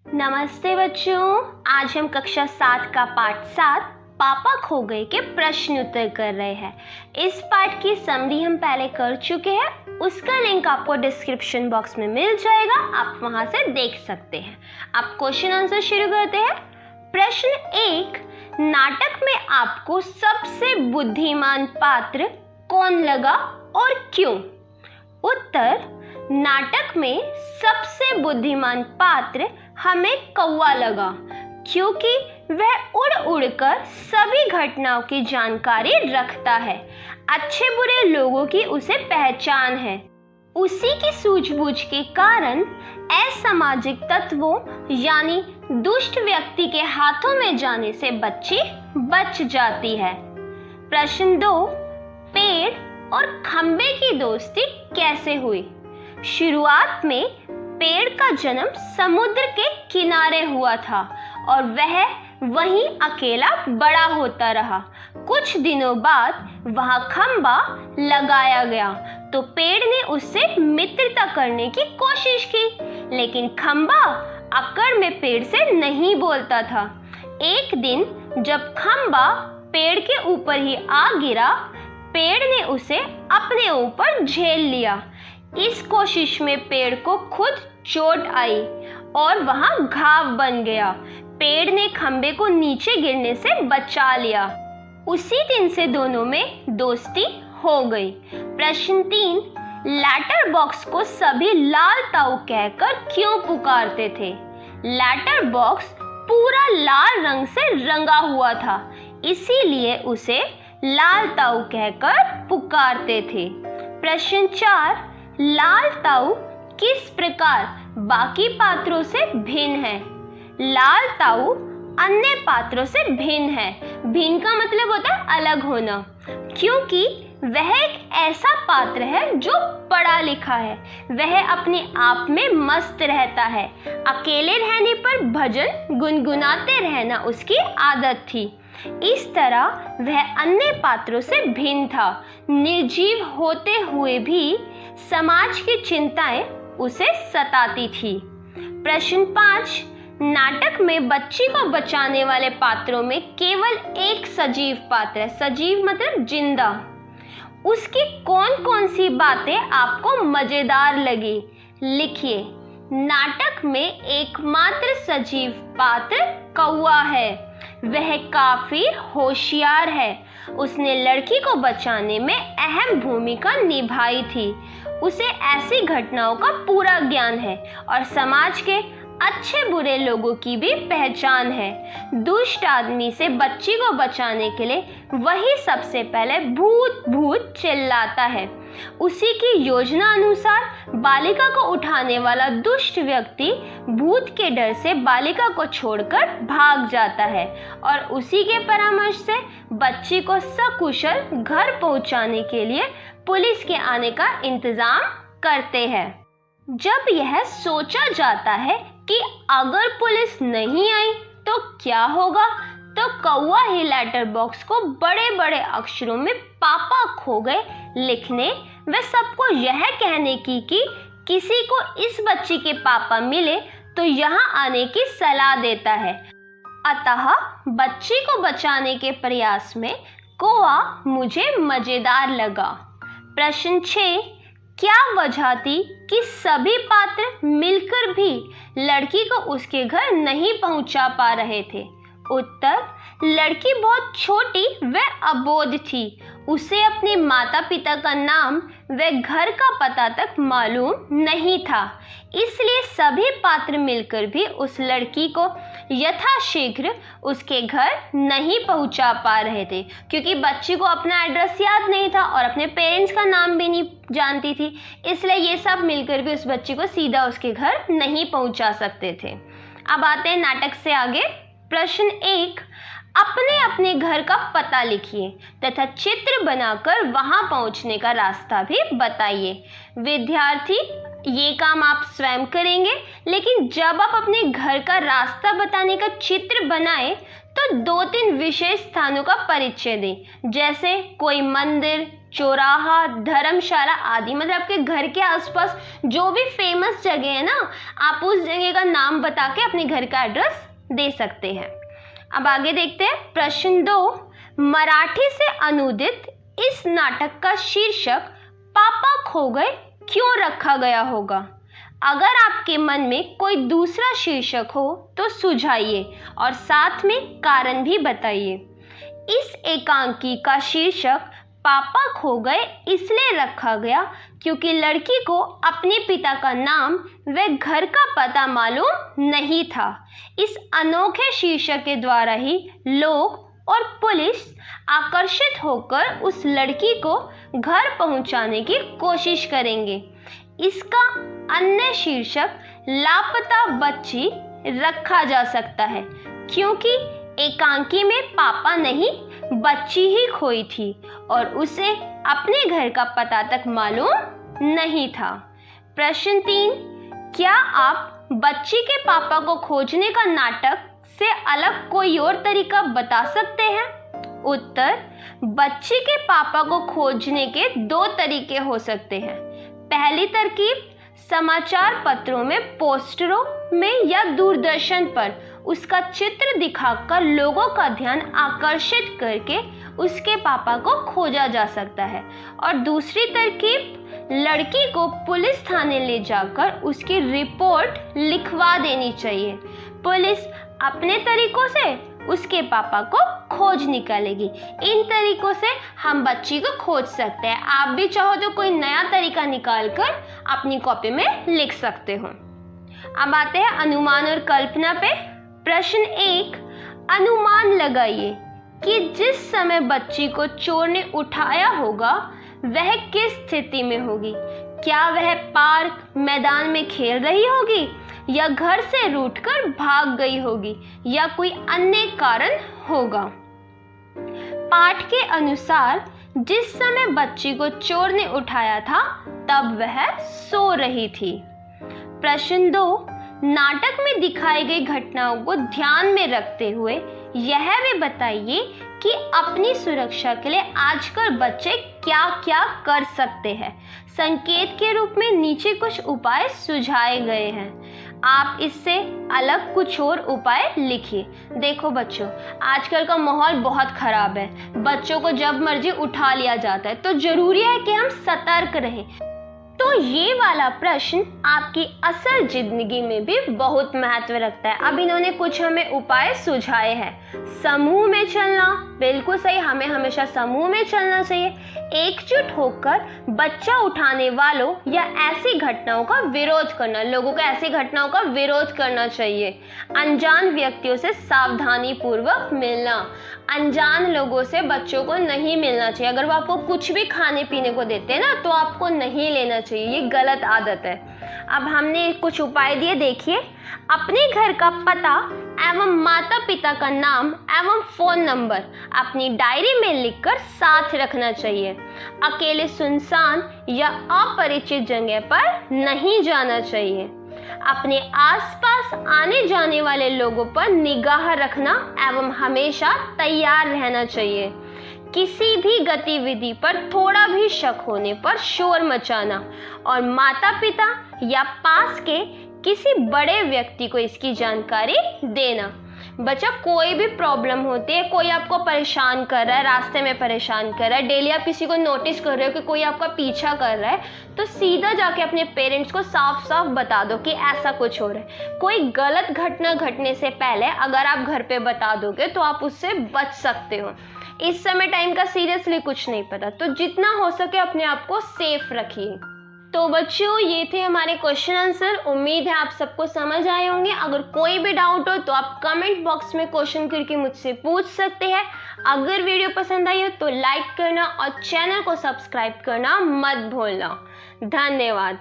नमस्ते बच्चों, आज हम कक्षा 7 का पाठ 7 पापा खो गए के प्रश्न उत्तर कर रहे हैं। इस पाठ की समरी हम पहले कर चुके हैं, उसका लिंक आपको डिस्क्रिप्शन बॉक्स में मिल जाएगा, आप वहां से देख सकते हैं। अब क्वेश्चन आंसर शुरू करते हैं। प्रश्न 1, नाटक में आपको सबसे बुद्धिमान पात्र कौन लगा और क्यों? उत्तर, नाटक में सबसे बुद्धिमान पात्र हमें कौवा लगा, क्योंकि वह उड़ उड़कर सभी घटनाओं की जानकारी रखता है। अच्छे बुरे लोगों की उसे पहचान है। उसी की सूझबूझ के कारण असामाजिक तत्वों यानी दुष्ट व्यक्ति के हाथों में जाने से बच्ची बच जाती है। प्रश्न 2, पेड़ और खंबे की दोस्ती कैसे हुई? शुरुआत में पेड़ का जन्म समुद्र के किनारे हुआ था और वह वहीं अकेला बड़ा होता रहा। कुछ दिनों बाद वहां खंबा लगाया गया तो पेड़ ने उससे मित्रता करने की कोशिश की, लेकिन खंबा अकड़ में पेड़ से नहीं बोलता था। एक दिन जब खंबा पेड़ के ऊपर ही आ गिरा, पेड़ ने उसे अपने ऊपर झेल लिया। इस कोशिश में पेड़ को खुद चोट आई और वहां घाव बन गया। पेड़ ने खंबे को नीचे गिरने से बचा लिया। उसी दिन से दोनों में दोस्ती हो गई। प्रश्न 3, लैटर बॉक्स को सभी लाल ताऊ कहकर क्यों पुकारते थे? लैटर बॉक्स पूरा लाल रंग से रंगा हुआ था, इसीलिए उसे लाल ताऊ कहकर पुकारते थे। प्रश्न 4, लाल ताऊ किस प्रकार बाकी पात्रों से भिन्न है? लाल ताऊ अन्य पात्रों से भिन्न है। भिन्न का मतलब होता है अलग होना, क्योंकि वह एक ऐसा पात्र है जो पढ़ा लिखा है। वह अपने आप में मस्त रहता है। अकेले रहने पर भजन गुनगुनाते रहना उसकी आदत थी। इस तरह वह अन्य पात्रों से भिन्न था। निर्जीव होते हुए भी समाज की चिंताएं उसे सताती थी। प्रश्न 5, नाटक में बच्ची को बचाने वाले पात्रों में केवल एक सजीव पात्र है। सजीव मतलब जिंदा। उसकी कौन कौन सी बातें आपको मजेदार लगी? लिखिए। नाटक में एकमात्र सजीव पात्र कौवा है। वह काफी होशियार है। उसने लड़की को बचाने में अहम भूमिका निभाई थी। उसे ऐसी घटनाओं का पूरा ज्ञान है और समाज के अच्छे बुरे लोगों की भी पहचान है। दुष्ट आदमी से बच्ची को बचाने के लिए वही सबसे पहले भूत भूत चिल्लाता है। उसी की योजना अनुसार बालिका को उठाने वाला दुष्ट व्यक्ति भूत के डर से बालिका को छोड़कर भाग जाता है और उसी के परामर्श से बच्ची को सकुशल घर पहुंचाने के लिए पुलिस के आने का इंतजाम करते हैं। जब यह सोचा जाता है कि अगर पुलिस नहीं आई तो क्या होगा, तो कौवा ही लेटर बॉक्स को बड़े बड़े अक्षरों में पापा खो गए लिखने व सबको यह कहने की कि किसी को इस बच्ची के पापा मिले तो यहाँ आने की सलाह देता है। अतः बच्ची को बचाने के प्रयास में कौवा मुझे मजेदार लगा। प्रश्न 6, क्या वजह थी कि सभी पात्र मिलकर भी लड़की को उसके घर नहीं पहुंचा पा रहे थे? उत्तर, लड़की बहुत छोटी व अबोध थी। उसे अपने माता पिता का नाम व घर का पता तक मालूम नहीं था, इसलिए सभी पात्र मिलकर भी उस लड़की को यथाशीघ्र उसके घर नहीं पहुंचा पा रहे थे, क्योंकि बच्ची को अपना एड्रेस याद नहीं था और अपने पेरेंट्स का नाम भी नहीं जानती थी, इसलिए ये सब मिलकर भी उस बच्ची को सीधा उसके घर नहीं पहुंचा सकते थे। अब आते हैं नाटक से आगे। प्रश्न 1, अपने अपने घर का पता लिखिए तथा चित्र बनाकर वहां पहुंचने का रास्ता भी बताइए। विद्यार्थी, ये काम आप स्वयं करेंगे, लेकिन जब आप अपने घर का रास्ता बताने का चित्र बनाएं तो 2-3 विशेष स्थानों का परिचय दें, जैसे कोई मंदिर, चौराहा, धर्मशाला आदि, मतलब आपके घर के आसपास जो भी फेमस जगह है ना, आप उस जगह का नाम बता के अपने घर का एड्रेस दे सकते हैं। अब आगे देखते हैं प्रश्न 2। मराठी से अनुदित इस नाटक का शीर्षक पापा खो गए क्यों रखा गया होगा? अगर आपके मन में कोई दूसरा शीर्षक हो तो सुझाइए और साथ में कारण भी बताइए। इस एकांकी का शीर्षक पापा खो गए इसलिए रखा गया क्योंकि लड़की को अपने पिता का नाम व घर का पता मालूम नहीं था। इस अनोखे शीर्षक के द्वारा ही लोग और पुलिस आकर्षित होकर उस लड़की को घर पहुंचाने की कोशिश करेंगे। इसका अन्य शीर्षक लापता बच्ची रखा जा सकता है क्योंकि एकांकी में पापा नहीं बच्ची ही खोई थी और उसे अपने घर का पता तक मालूम नहीं था। प्रश्न 3। क्या आप बच्ची के पापा को खोजने का नाटक से अलग कोई और तरीका बता सकते हैं? उत्तर। बच्ची के पापा को खोजने के 2 तरीके हो सकते हैं। पहली तरकीब, समाचार पत्रों में, पोस्टरों में या दूरदर्शन पर उसका चित्र दिखाकर लोगों का ध्यान आकर्षित करके उसके पापा को खोजा जा सकता है। और दूसरी तरकीब, लड़की को पुलिस थाने ले जाकर उसकी रिपोर्ट लिखवा देनी चाहिए। पुलिस अपने तरीकों से उसके पापा को खोज निकालेगी। इन तरीकों से हम बच्ची को खोज सकते हैं। आप भी चाहो तो कोई नया तरीका निकाल कर अपनी कॉपी में लिख सकते हो। अब आते हैं अनुमान और कल्पना पे। प्रश्न 1। अनुमान लगाइए कि जिस समय बच्ची को चोर ने उठाया होगा वह किस स्थिति में होगी। क्या वह पार्क, मैदान में खेल रही होगी या घर से रूठकर भाग गई होगी या कोई अन्य कारण होगा। पाठ के अनुसार जिस समय बच्ची को चोर ने उठाया था तब वह सो रही थी। प्रश्न 2। नाटक में दिखाई गई घटनाओं को ध्यान में रखते हुए यह भी बताइए कि अपनी सुरक्षा के लिए आजकल बच्चे क्या क्या कर सकते हैं। संकेत के रूप में नीचे कुछ उपाय सुझाए गए हैं। आप इससे अलग कुछ और उपाय लिखिए। देखो बच्चों, आजकल का माहौल बहुत खराब है। बच्चों को जब मर्जी उठा लिया जाता है, तो जरूरी है कि हम सतर्क रहें। तो ये वाला प्रश्न आपकी असल जिंदगी में भी बहुत महत्व रखता है। अब इन्होंने कुछ हमें उपाय सुझाए हैं। समूह में चलना, बिल्कुल सही, हमें हमेशा समूह में चलना चाहिए। एकजुट होकर बच्चा उठाने वालों या ऐसी घटनाओं का विरोध करना, लोगों को ऐसी घटनाओं का विरोध करना चाहिए। अनजान व्यक्तियों से सावधानी पूर्वक मिलना, अनजान लोगों से बच्चों को नहीं मिलना चाहिए। अगर वो आपको कुछ भी खाने पीने को देते हैं ना, तो आपको नहीं लेना चाहिए, ये गलत आदत है। अब हमने कुछ उपाय दिए, देखिए। अपने घर का पता एवं माता पिता का नाम एवं फोन नंबर अपनी डायरी में लिखकर साथ रखना चाहिए। अकेले सुनसान या अपरिचित जगह पर नहीं जाना चाहिए। अपने आसपास आने जाने वाले लोगों पर निगाह रखना एवं हमेशा तैयार रहना चाहिए। किसी भी गतिविधि पर थोड़ा भी शक होने पर शोर मचाना और माता पिता या पास के किसी बड़े व्यक्ति को इसकी जानकारी देना। बच्चा, कोई भी प्रॉब्लम होती है, कोई आपको परेशान कर रहा है, रास्ते में परेशान कर रहा है, डेली आप किसी को नोटिस कर रहे हो कि कोई आपका पीछा कर रहा है, तो सीधा जाके अपने पेरेंट्स को साफ साफ बता दो कि ऐसा कुछ हो रहा है। कोई गलत घटना घटने से पहले अगर आप घर पे बता दोगे तो आप उससे बच सकते हो। इस समय टाइम का सीरियसली कुछ नहीं पता, तो जितना हो सके अपने आप को सेफ रखिए। तो बच्चों, ये थे हमारे क्वेश्चन आंसर। उम्मीद है आप सबको समझ आए होंगे। अगर कोई भी डाउट हो तो आप कमेंट बॉक्स में क्वेश्चन करके मुझसे पूछ सकते हैं। अगर वीडियो पसंद आई हो तो लाइक करना और चैनल को सब्सक्राइब करना मत भूलना। धन्यवाद।